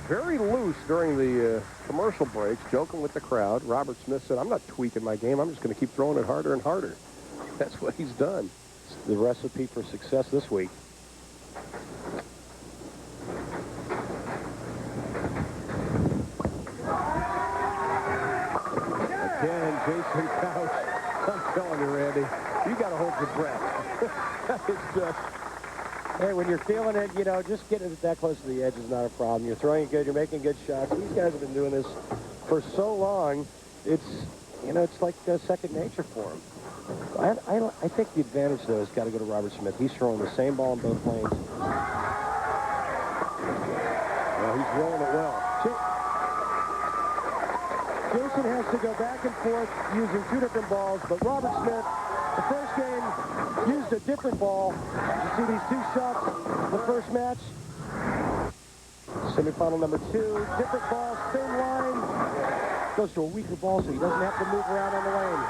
very loose during the commercial breaks, joking with the crowd. Robert Smith said, I'm not tweaking my game. I'm just going to keep throwing it harder and harder. That's what he's done. It's the recipe for success this week. Again, Jason Couch. I'm telling you, Randy, you got to hold your breath. It's just... Hey, when you're feeling it, you know, just getting it that close to the edge is not a problem. You're throwing it good. You're making good shots. These guys have been doing this for so long. It's, you know, it's like second nature for them. I think the advantage, though, has got to go to Robert Smith. He's throwing the same ball in both lanes. Well, he's rolling it well. Jason has to go back and forth using two different balls, but Robert Smith, the first game, used a different ball. You see these two shots, the first match. Semifinal number 2, different ball, same line. Goes to a weaker ball, so he doesn't have to move around on the lane.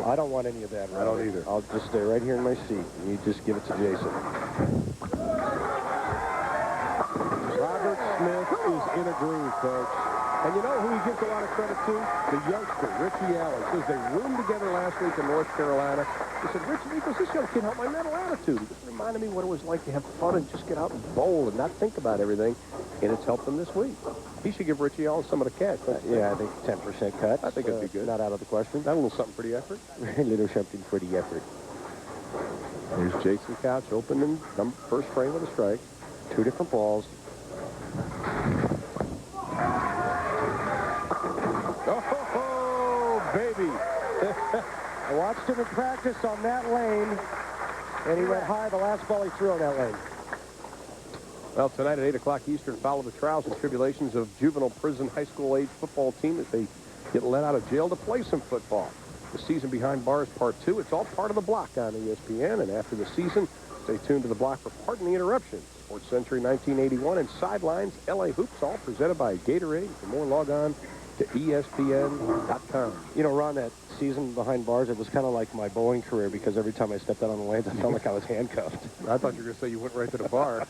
I don't want any of that. Right? I don't either. I'll just stay right here in my seat, and you just give it to Jason. Robert Smith is in a groove, folks. And you know who he gives a lot of credit to? The youngster, Richie Allen. Says they roomed together last week in North Carolina. He said, Richie, because this young kid helped my mental attitude. It just reminded me what it was like to have fun and just get out and bowl and not think about everything. And it's helped him this week. He should give Richie Allen some of the cash. Yeah, I think 10% cut. I think it'd be good. Not out of the question. Not a little something for the effort. A little something for the effort. Here's Jason Couch opening first frame with a strike. Two different balls. Oh, baby. I watched him in practice on that lane, and he went high the last ball he threw on that lane. Well, tonight at 8 o'clock Eastern, follow the trials and tribulations of juvenile prison high school age football team as they get let out of jail to play some football. The season behind bars part 2. It's all part of the block on ESPN, and after the season, stay tuned to the block for Pardon the Interruption, Sports Century 1981, and Sidelines LA Hoops, all presented by Gatorade. For more, log on to ESPN.com. You know, Ron, that season behind bars, it was kind of like my bowling career because every time I stepped out on the lanes, I felt like I was handcuffed. I thought you were going to say you went right to the bar.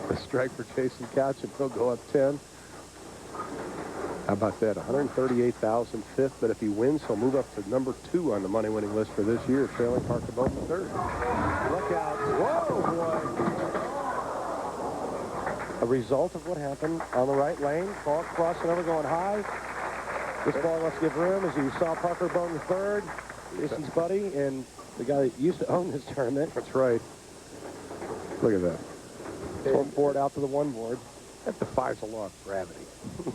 A strike for Jason Couch, and he'll go up 10. How about that? 138,000 fifth, but if he wins, he'll move up to number 2 on the money-winning list for this year, trailing Parker Bowman third. Look out. Whoa, boy. A result of what happened on the right lane. Ball crossing over, going high. This ball must give room, as you saw Parker Bowman third, Jason's buddy, and the guy that used to own this tournament. That's right. Look at that. 4 board out to the 1 board. That defies the law of gravity.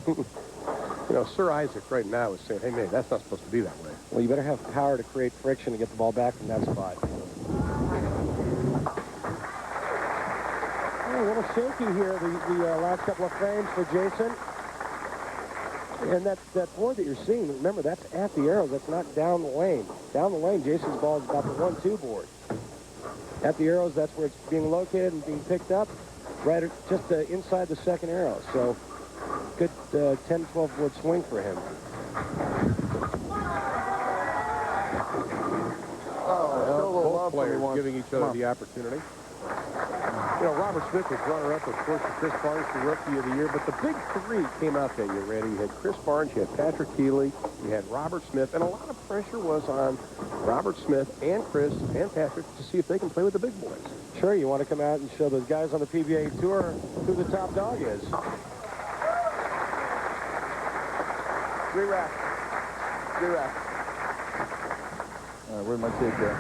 You know, Sir Isaac right now is saying, hey, man, that's not supposed to be that way. Well, you better have power to create friction to get the ball back from that spot. Oh, a little shaky here, the last couple of frames for Jason. And that board that you're seeing, remember, that's at the arrows. That's not down the lane. Down the lane, Jason's ball is about the 1-2 board. At the arrows, that's where it's being located and being picked up, right just inside the second arrow. So, good 10-12 board swing for him. Both players giving each other the opportunity. You know, Robert Smith was runner-up, of course, to Chris Barnes for Rookie of the Year, but the big 3 came out that year, Randy. You had Chris Barnes, you had Patrick Keeley, you had Robert Smith, and a lot of pressure was on Robert Smith and Chris and Patrick to see if they can play with the big boys. Sure, you want to come out and show those guys on the PBA Tour who the top dog is. 3 racks. 3 racks. All right, where'd my tape go?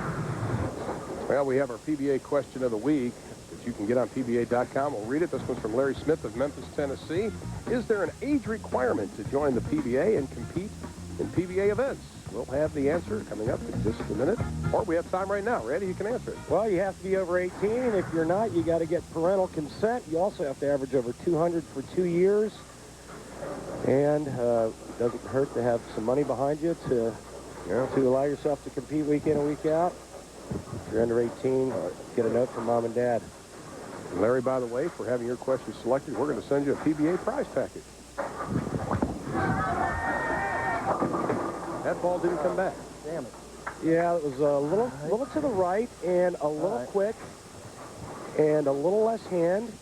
Well, we have our PBA question of the week that you can get on PBA.com. We'll read it. This one's from Larry Smith of Memphis, Tennessee. Is there an age requirement to join the PBA and compete in PBA events? We'll have the answer coming up in just a minute. Or we have time right now. Randy, you can answer it. Well, you have to be over 18, and if you're not, you got to get parental consent. You also have to average over 200 for 2 years. And it doesn't hurt to have some money behind you to allow yourself to compete week in and week out. If you're under 18, get a note from Mom and Dad. And Larry, by the way, for having your question selected, we're going to send you a PBA prize package. That ball didn't come back. Damn it. Yeah, it was a little to the right and a little quick. And a little less hand,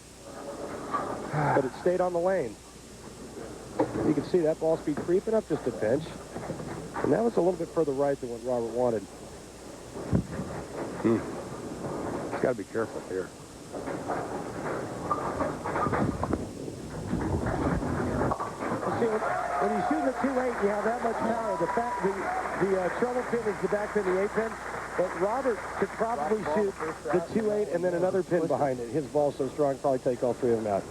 but it stayed on the lane. You can see that ball speed creeping up just a pinch. And that was a little bit further right than what Robert wanted. He's got to be careful here. See, when you shoot the 2-8, you have that much power. The treble pin is the back pin, the 8-pin. But Robert could probably shoot the 2-8 and then another pin behind it. His ball's so strong, probably take all three of them out.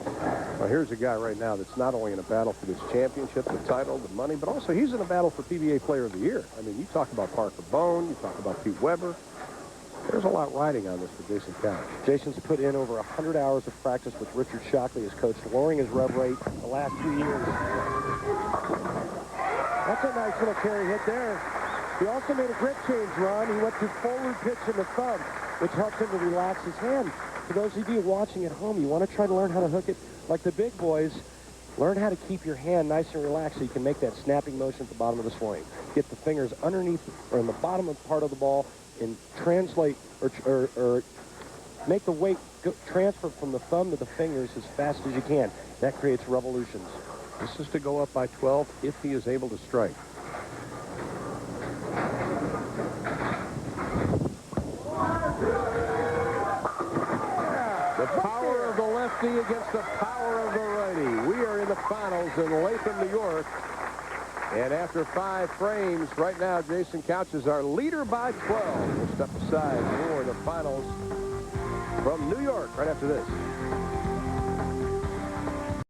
Well, here's a guy right now that's not only in a battle for this championship, the title, the money, but also he's in a battle for PBA Player of the Year. I mean, you talk about Parker Bone, you talk about Pete Weber. There's a lot riding on this for Jason Couch. Jason's put in over 100 hours of practice with Richard Shockley as coach, lowering his rev rate the last 2 years. That's a nice little carry hit there. He also made a grip change, Ron. He went to forward pitch in the thumb, which helps him to relax his hand. For those of you watching at home, you want to try to learn how to hook it like the big boys. Learn how to keep your hand nice and relaxed so you can make that snapping motion at the bottom of the swing. Get the fingers underneath or in the bottom of part of the ball and translate or make the weight transfer from the thumb to the fingers as fast as you can. That creates revolutions. This is to go up by 12 if he is able to strike. The power of the lefty against the power of the righty. We are in the finals in Latham, New York. And after 5 frames, right now, Jason Couch is our leader by 12. We'll step aside for the finals from New York right after this.